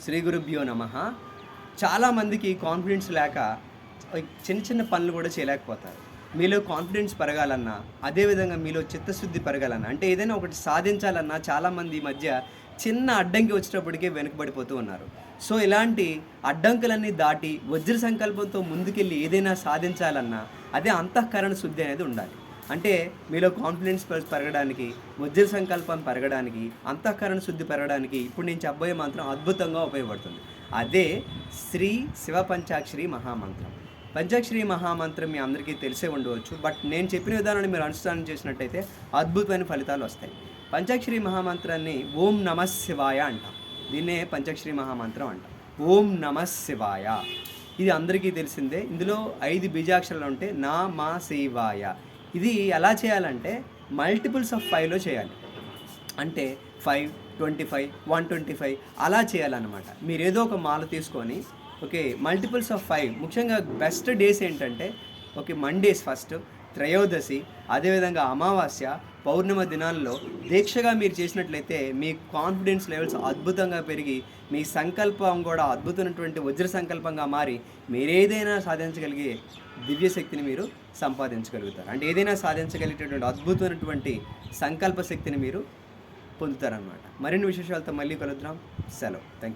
శ్రీ గురుభ్యో నమః. చాలామందికి కాన్ఫిడెన్స్ లేక చిన్న చిన్న పనులు కూడా చేయలేకపోతారు. మీలో కాన్ఫిడెన్స్ పెరగాలన్నా, అదేవిధంగా మీలో చిత్తశుద్ధి పెరగాలన్నా, అంటే ఏదైనా ఒకటి సాధించాలన్నా చాలామంది ఈ మధ్య చిన్న అడ్డంకి వచ్చేటప్పటికే వెనుకబడిపోతూ ఉన్నారు. సో, ఇలాంటి అడ్డంకులన్నీ దాటి వజ్ర సంకల్పంతో ముందుకెళ్ళి ఏదైనా సాధించాలన్నా అదే అంతఃకరణ శుద్ధి అనేది ఉండాలి. అంటే మీలో కాన్ఫిడెన్స్ పెరగడానికి, వజ్ర సంకల్పం పెరగడానికి, అంతఃకరణ శుద్ధి పెరగడానికి ఇప్పుడు నేను చెప్పబోయే మంత్రం అద్భుతంగా ఉపయోగపడుతుంది. అదే శ్రీ శివ పంచాక్షరి మహామంత్రం. పంచాక్షరి మహామంత్రం మీ అందరికీ తెలిసే ఉండవచ్చు. బట్ నేను చెప్పిన విధానాన్ని మీరు అనుష్ఠానం చేసినట్టయితే అద్భుతమైన ఫలితాలు వస్తాయి. పంచాక్షరి మహామంత్రాన్ని ఓం నమః శివాయ అంటాం. దీన్నే పంచాక్షరి మహామంత్రం అంటాం. ఓం నమః శివాయ. ఇది అందరికీ తెలిసిందే. ఇందులో 5 బీజాక్షరాలు ఉంటే నా మా శివాయ. ఇది ఎలా చేయాలంటే మల్టిపుల్స్ ఆఫ్ 5లో చేయాలి. అంటే 5, 25, 125 అలా చేయాలన్నమాట. మీరు ఏదో ఒక మాల తీసుకొని ఓకే మల్టిపుల్స్ ఆఫ్ 5 ముఖ్యంగా బెస్ట్ డేస్ ఏంటంటే మండేస్ ఫస్ట్, త్రయోదశి, అదేవిధంగా అమావాస్య, పౌర్ణమ దినాల్లో దీక్షగా మీరు చేసినట్లయితే మీ కాన్ఫిడెన్స్ లెవెల్స్ అద్భుతంగా పెరిగి మీ సంకల్పం కూడా అద్భుతమైనటువంటి వజ్ర సంకల్పంగా మారి మీరేదైనా సాధించగలిగే దివ్యశక్తిని మీరు సంపాదించగలుగుతారు. అంటే ఏదైనా సాధించగలిగేటటువంటి అద్భుతమైనటువంటి సంకల్ప శక్తిని మీరు పొందుతారనమాట. మరిన్ని విశేషాలతో మళ్ళీ కలుద్దాం. సెలవు. Thank you.